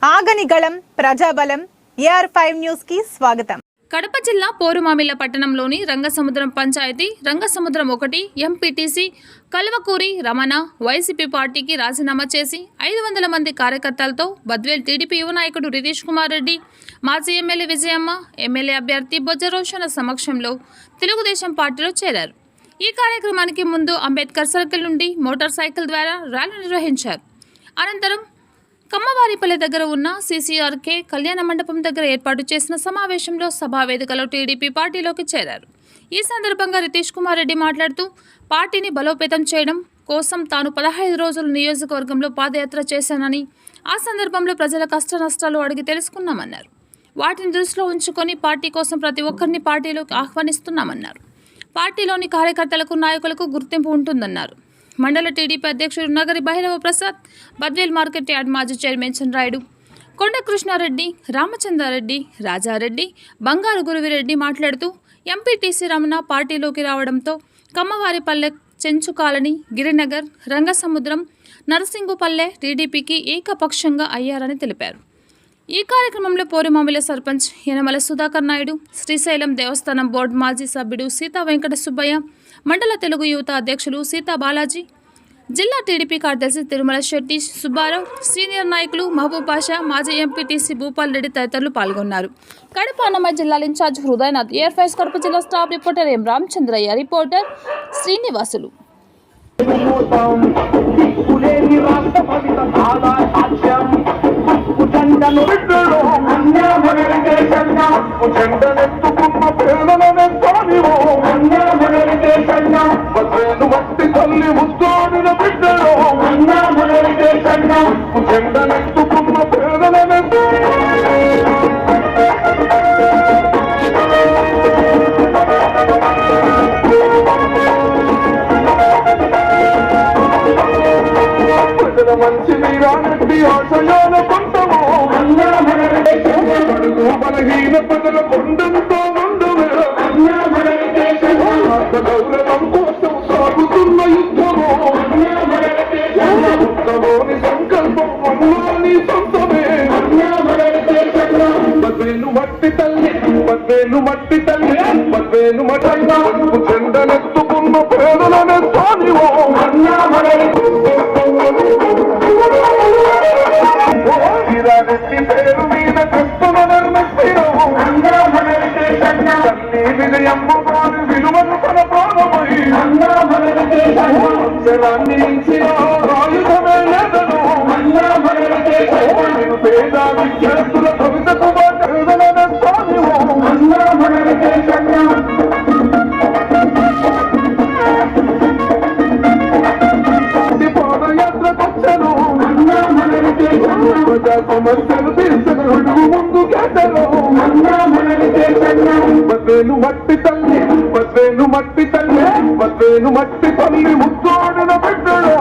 ఆగని గళం ప్రజాబలం AR5 news కి స్వాగతం. కడప జిల్లా పోరుమామిళ్ల పట్టణంలోని రంగసముద్రం పంచాయతీ రంగసముద్రం 1 ఎంపీటీసీ కల్వకూరి రమణ వైసీపీ పార్టీకి రాజీనామా చేసి 500 మంది కార్యకర్తలతో బద్వేల్ టీడీపీ యువ నాయకుడు రితీష్ కుమార్ రెడ్డి, మాజీ ఎమ్మెల్యే విజయమ్మ, ఎమ్మెల్యే అభ్యర్థి బొజ్జరోషణ సమక్షంలో తెలుగుదేశం పార్టీలో చేరారు. ఈ కార్యక్రమానికి ముందు అంబేద్కర్ సర్కిల్ నుండి మోటార్ సైకిల్ ద్వారా ర్యాలీ నిర్వహించారు. అనంతరం కమ్మవారిపల్లె దగ్గర ఉన్న CCRK కళ్యాణ మండపం దగ్గర ఏర్పాటు చేసిన సమావేశంలో సభా వేదికలో టీడీపీ పార్టీలోకి చేరారు. ఈ సందర్భంగా రితీష్ కుమార్ రెడ్డి మాట్లాడుతూ పార్టీని బలోపేతం చేయడం కోసం తాను 15 రోజులు నియోజకవర్గంలో పాదయాత్ర చేశానని, ఆ సందర్భంలో ప్రజల కష్ట నష్టాలు అడిగి తెలుసుకున్నామన్నారు. వాటిని దృష్టిలో ఉంచుకొని పార్టీ కోసం ప్రతి ఒక్కరిని పార్టీలోకి ఆహ్వానిస్తున్నామన్నారు. పార్టీలోని కార్యకర్తలకు నాయకులకు గుర్తింపు ఉంటుందన్నారు. మండల టీడీపీ అధ్యక్షుడు నగరి భైరవ ప్రసాద్, బద్వేల్ మార్కెట్ యార్డ్ మాజీ చైర్మన్ చంద్రాయుడు, కొండ కృష్ణారెడ్డి, రామచంద్రారెడ్డి, రాజారెడ్డి, బంగారు గురువిరెడ్డి మాట్లాడుతూ ఎంపీటీసీ రమణ పార్టీలోకి రావడంతో కమ్మవారిపల్లె, చెంచు కాలనీ, గిరినగర్, రంగసముద్రం, నరసింగుపల్లె టీడీపీకి ఏకపక్షంగా అయ్యారని తెలిపారు. ఈ కార్యక్రమంలో పోరుమామిళ్ల సర్పంచ్ యనమల సుధాకర్ నాయుడు, శ్రీశైలం దేవస్థానం బోర్డు మాజీ సభ్యుడు సీతా వెంకట సుబ్బయ్య, మండల తెలుగు యువత అధ్యక్షులు సీతా బాలాజీ, జిల్లా టీడీపీ కార్యదర్శి తిరుమల శెట్టి సుబ్బారావు, సీనియర్ నాయకులు మహబూబ్ బాషా, మాజీ ఎంపీటీసీ భూపాల్ రెడ్డి తదితరులు పాల్గొన్నారు. కడప అన్నమయ్య జిల్లా ఇన్ఛార్జ్ హృదయనాథ్, AR5 కడప జిల్లా స్టాఫ్ రిపోర్టర్ ఎం రామచంద్రయ్య, రిపోర్టర్ శ్రీనివాసులు. మంచి మీరానట్టి ఆశయాల పంటము బలహీన ప్రజల కొండంతో గౌరవం కోసం సాగుతున్న యుద్ధము, ఉత్తమోని సంకల్పం అన్నాని సొంతమే. బద్వేలు మట్టి తల్లి, బద్వేలు మట్టి తల్లి, బద్వేలు మట్టైనా చెండనెత్తుకున్న పేదలనే తానివో. పేరు మీద కష్టమ నిర్మిస్తాము తల్లి విజయమ్మ వారి విలువను తన ప్రాణమై అక్షరాన్ని ఇచ్చిన ఆయుధమే లేదను. పేద విద్యార్థుల భవితకు పేదలనే తానివో. పాదయాత్రకొచ్చను ప్రజా సమస్యలు తీర్చను ముందు గెటను. బద్వేలు మట్టి తల్లి, బద్వేలు మట్టి తల్లి, బద్వేలు మట్టి తల్లి ముద్దోడిన బిడ్డడు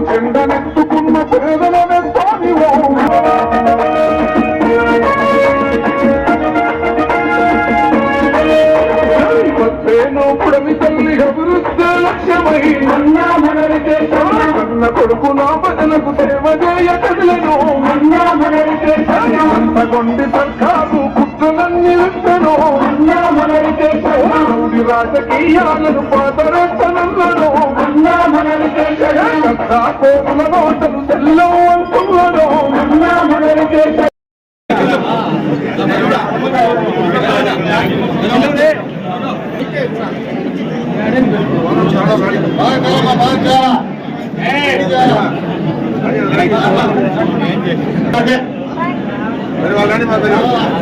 చెండనెత్తుకున్న పేదలనే తానివో. బద్వేలు పుడమి తల్లి అభివృద్ధి లక్ష్యమై కన్న కొడుకు నా ప్రజలకు సేవ చేయ కదలను. అంతగొండి సర్కారు కుట్రలన్నీ విట్టను. రాజకీయాలను పాతరేస్తనన్నాను. కోరుల నోటలు సెల్లవు అంటున్నాను. Terima kasih.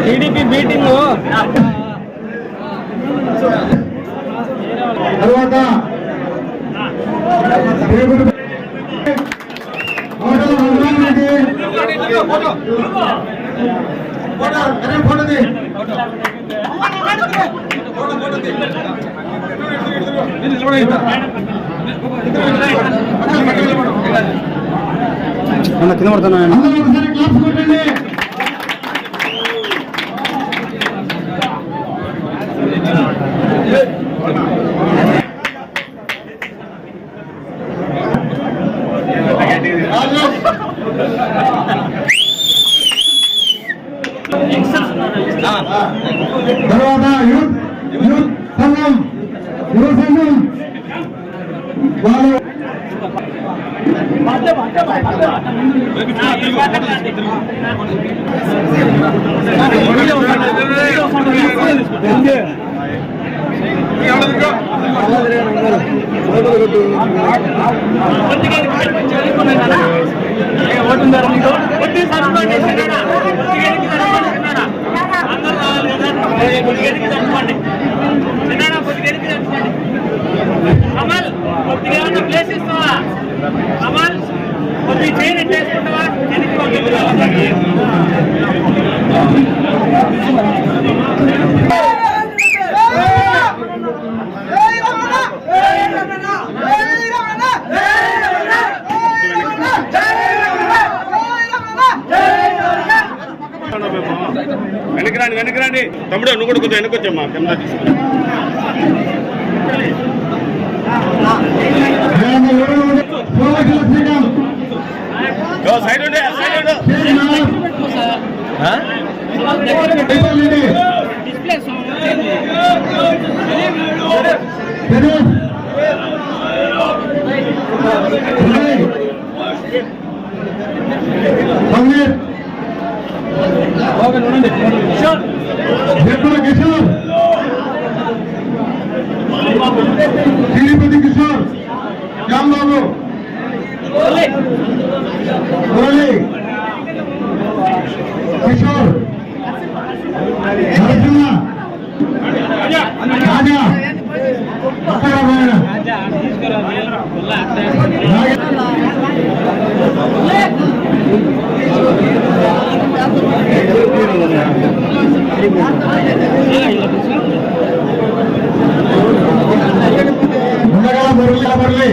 టీడీపీ మీటింగ్ తర్వాత కింద పడుతున్నా క్లాస్ కొట్టండి. తర్వాత యూత్ సంఘం వాళ్ళు అమల్ కొద్దిగా ఏమన్నా ప్లేస్ ఇస్తావా? అమల్ కొద్దిగా చేయని చేసుకుంటావా? వెనక్కి రండి తమ్ముడు, నువ్వు కూడా కొద్దిగా వెనకొచ్చమ్మా కెమెరా తీసుకుని. సైడ్ ఉండే కిషోర్ తిరుపతి కిషోర్ రాంబాబు మురళి కిషోర్ నరసింహ రాజా అక్కరామాయణ ఉండగా Murali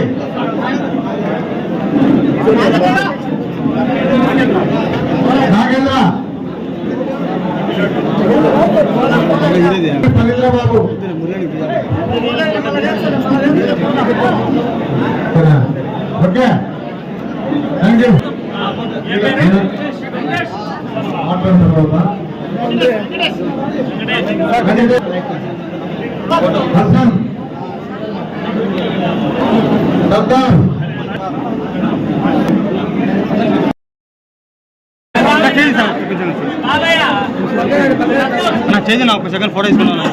Nagendra Pavitra Babu okay thank you. Hasan Sardar నాకు చేసి నా ఒక సెకండ్ ఫోటో తీసుకున్నాను.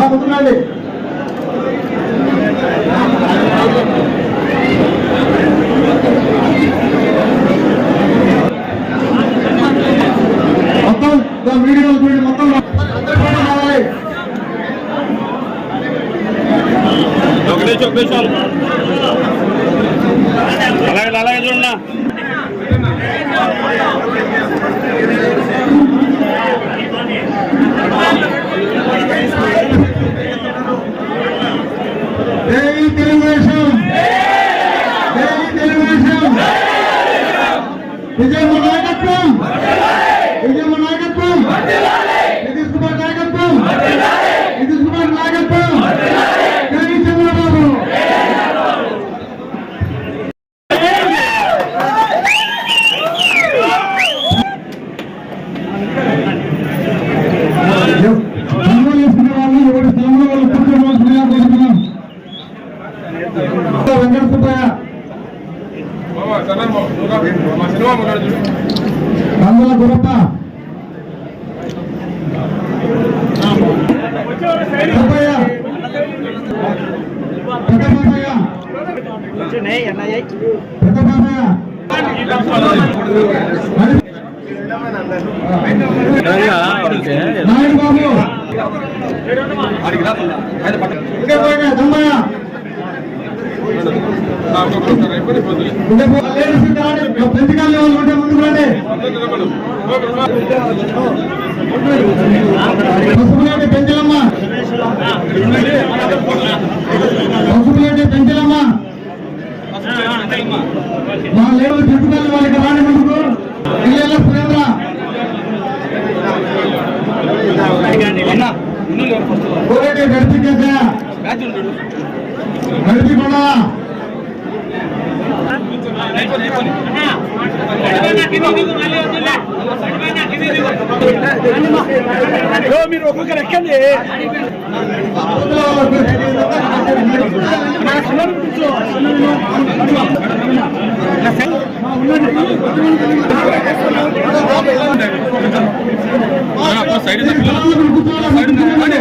ముందుకురండి మొత్తం వీడియో మొత్తం అలాగే చూడన్నా. జై తెలుగుదేశం, జై తెలుగుదేశం, విజయ్ నాయకత్వం, విజయమ్మ నాయకత్వం, నితీష్ కుమార్ నాయకత్వం, నితీష్ కుమార్ నాయకత్వం, జై చంద్రబాబు. స్థలంలో వేసుకునే వాళ్ళు ఎవరి స్థలంలో వాళ్ళు కూర్చోవలసిందిగా కోరుతున్నాం. వెంకట సుబ్బయ్య, కందుల గురప్ప, సుబ్బయ్య, పెద్ద బాబయ్య, పెద్ద బాబయ్య, నాయుడు బాబు, దమ్మయ్య, పెంచకాలి వాళ్ళు ఉంటే ముందుకు రండి. పసుపులేటి పెంచలమ్మ, పసుపులేటి పెంచలమ్మ, మా లేవు పెంచకాలి వాళ్ళకి రాని ముందుకు. ఇళ్ళ సురేంద్ర, కోరేటి గడిపి కేసయ్య, గడిపి కొండ, మీరు ఒక్కొక్కరు ఎక్కండి. ఎవరు కుర్చీలో వాళ్ళు తినాలి.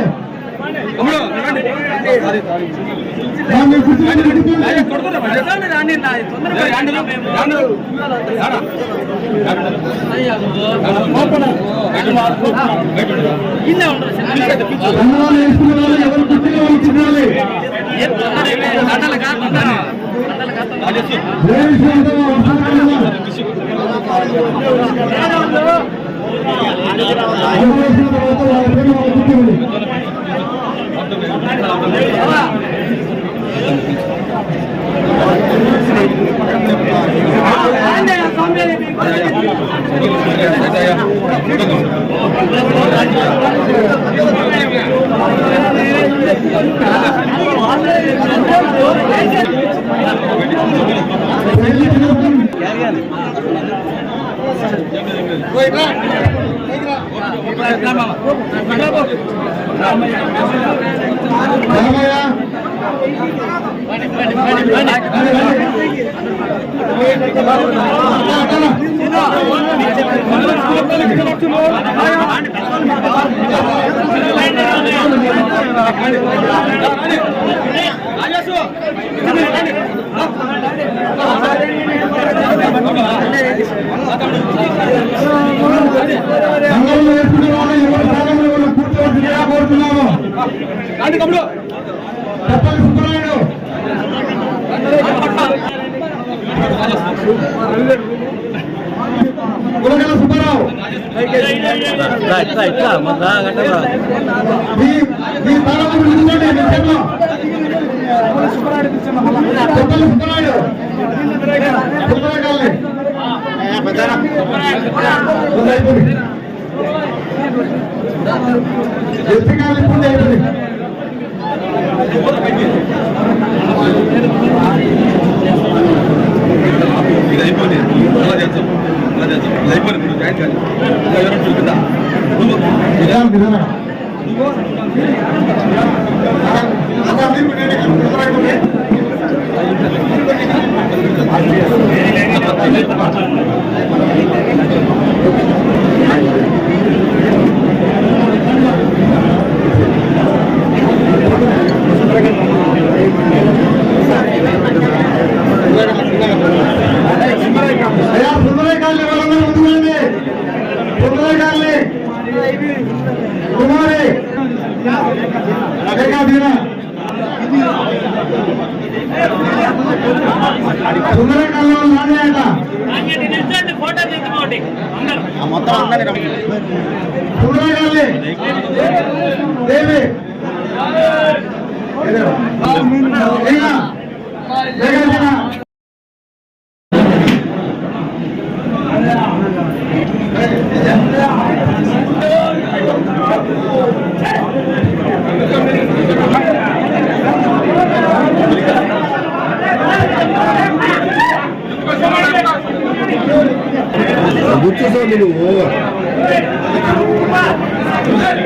సుబ్బారావు,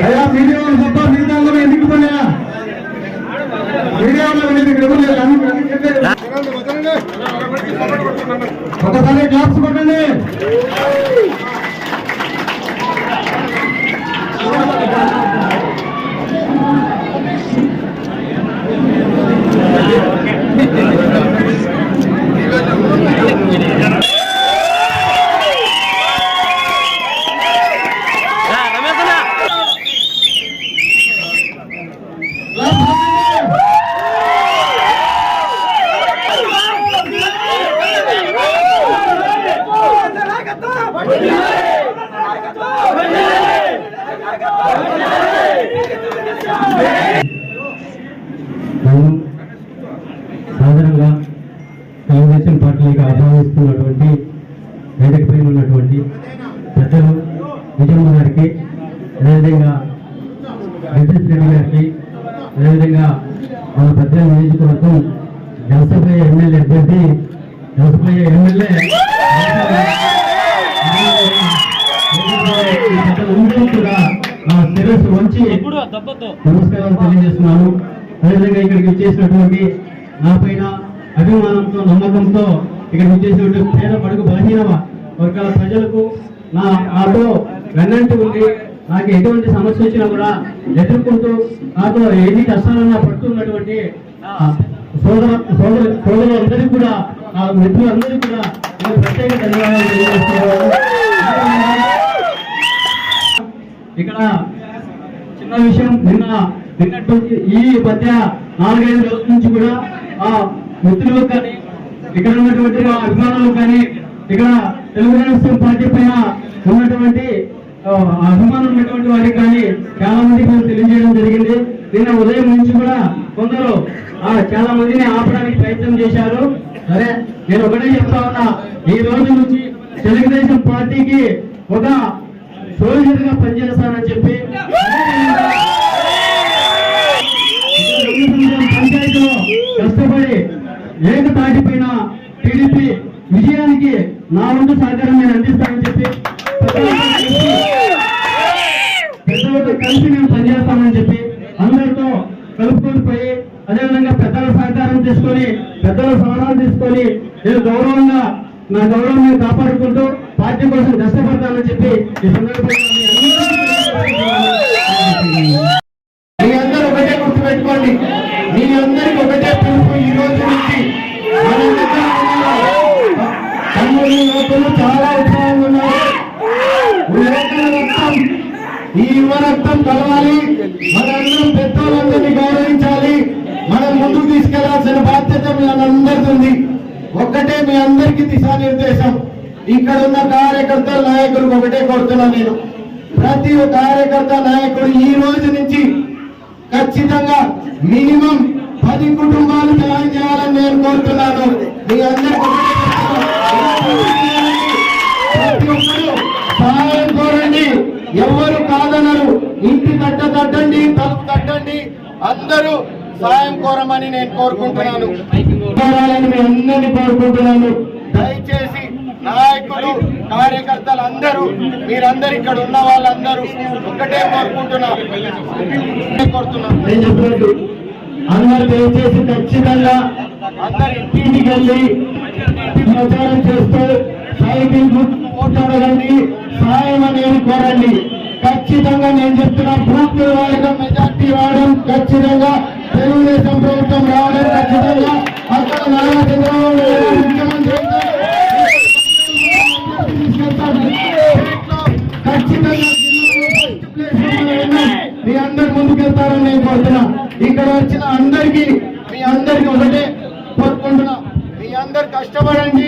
అయ్యా మీడియా వాళ్ళు తప్ప మిగతా అందరూ ఎందుకు పోయా మీడియా ఒకసారి క్లాప్స్ కొట్టండి. సాధారణంగా తెలుగుదేశం పార్టీకి ఆహ్వానిస్తున్నటువంటి వేదిక పైన ఉన్నటువంటి పెద్దలు విజయమ్మ గారికి, అదేవిధంగా వెంకటేశ్వర రెడ్డి గారికి, అదేవిధంగా మన పెద్దల నియోజకవర్గం జలసభ్య ఎమ్మెల్యే అభ్యర్థి జలసభ్య ఎమ్మెల్యే పెద్దలందరూ కూడా శిరస్సు వంచి నమస్కారాలు తెలియజేస్తున్నాను. అదేవిధంగా ఇక్కడికి వచ్చేసినటువంటి నా పైన అభిమానంతో నమ్మకంతో ఇక్కడికి వచ్చేసినటువంటి పేద పడుగు బలహీన వర్గాల ప్రజలకు నాతో వెన్నంటి ఉండి నాకు ఎటువంటి సమస్య వచ్చినా కూడా ఎదుర్కొంటూ నాతో ఎన్ని కష్టాలన్నా పడుతున్నటువంటి సోదరులందరికీ కూడా ఆ మిత్రులందరికీ కూడా నేను ప్రత్యేక ధన్యవాదాలు తెలియజేస్తున్నాను. ఇక్కడ చిన్న విషయం, నిన్నటువంటి ఈ మధ్య 4-5 రోజుల నుంచి కూడా ఆ మిత్రులకు కానీ ఇక్కడ ఉన్నటువంటి అభిమానులకు కానీ ఇక్కడ తెలుగుదేశం పార్టీ పైన ఉన్నటువంటి అభిమానులు ఉన్నటువంటి వారికి కానీ చాలా మందికి మేము తెలియజేయడం జరిగింది. నిన్న ఉదయం నుంచి కూడా కొందరు చాలా మందిని ఆపడానికి ప్రయత్నం చేశారు. సరే, నేను ఒకటే చెప్తా ఉన్నా, ఈ రోజు నుంచి తెలుగుదేశం పార్టీకి ఒక సోల్జర్ గా పనిచేస్తానని చెప్పి పంచాయతీలో కష్టపడి ఏకతాటి పైన టీడీపీ విజయానికి నా వంతు సహకారం నేను అందిస్తానని చెప్పి పెద్దలతో కలిసి నేను పనిచేస్తానని చెప్పి అందరితో కలుపుకొని పోయి, అదేవిధంగా పెద్దల సహకారం తీసుకొని పెద్దల సలహాలు తీసుకొని నేను గౌరవంగా నా గౌరవం నేను కాపాడుకుంటూ పార్టీ కోసం కష్టపడతానని చెప్పి ఈ సందర్భంగా మీ అందరూ ఒకటే గుర్తుపెట్టుకోండి. మీ అందరికి ఒకటే పిలుపు. ఈ రోజు నుంచి తమ్ముళ్ళు చాలా ఉత్సాహంగా ఉన్నారు. ఈ యువ రక్తం కలవాలి. మనందరం పెద్దలందరినీ గౌరవించాలి. మనం ముందుకు తీసుకెళ్లాల్సిన బాధ్యత మీ అందరిది ఉంది. ఒక్కటే మీ అందరికీ దిశానిర్దేశం. ఇక్కడ ఉన్న కార్యకర్తల నాయకులకు ఒకటే కోరుతున్నాను నేను, ప్రతి కార్యకర్త నాయకుడు ఈ రోజు నుంచి ఖచ్చితంగా మినిమం 10 కుటుంబాలు తయారు చేయాలని నేను కోరుతున్నాను. మీ అందరికీ ప్రతి ఒక్కరు సహాయం కోరండి. ఎవరు కాదనరు. ఇంటి తట్టండి, తలుపు తట్టండి, అందరూ సహాయం కోరమని నేను కోరుకుంటున్నాను. మీ అందరినీ కోరుకుంటున్నాను. దయచేసి నాయకులు, కార్యకర్తలు అందరూ, మీరందరూ ఇక్కడ ఉన్న వాళ్ళందరూ ఒక్కటే కోరుకుంటున్నాను. నేను చెప్పినట్టు అందరూ దయచేసి ఖచ్చితంగా అందరు ఇంటికి వెళ్ళి ప్రచారం చేస్తూ సైకిల్ గుర్తుకు ఓటాడగండి, సహాయం అనేది కోరండి. ఖచ్చితంగా నేను చెప్తున్నా, బూత్ వాడకం, మెజార్టీ రావడం, ఖచ్చితంగా తెలుగుదేశం ప్రభుత్వం రావడం, ఖచ్చితంగా అక్కడ నారా చంద్రబాబు ముఖ్యమంత్రి ఖచ్చితంగా మీ అందరు ముందుకెళ్తారని నేను కోరుతున్నా. ఇక్కడ వచ్చిన అందరికీ మీ అందరికి ఒకటే కోరుకుంటున్నా, మీ అందరు కష్టపడండి.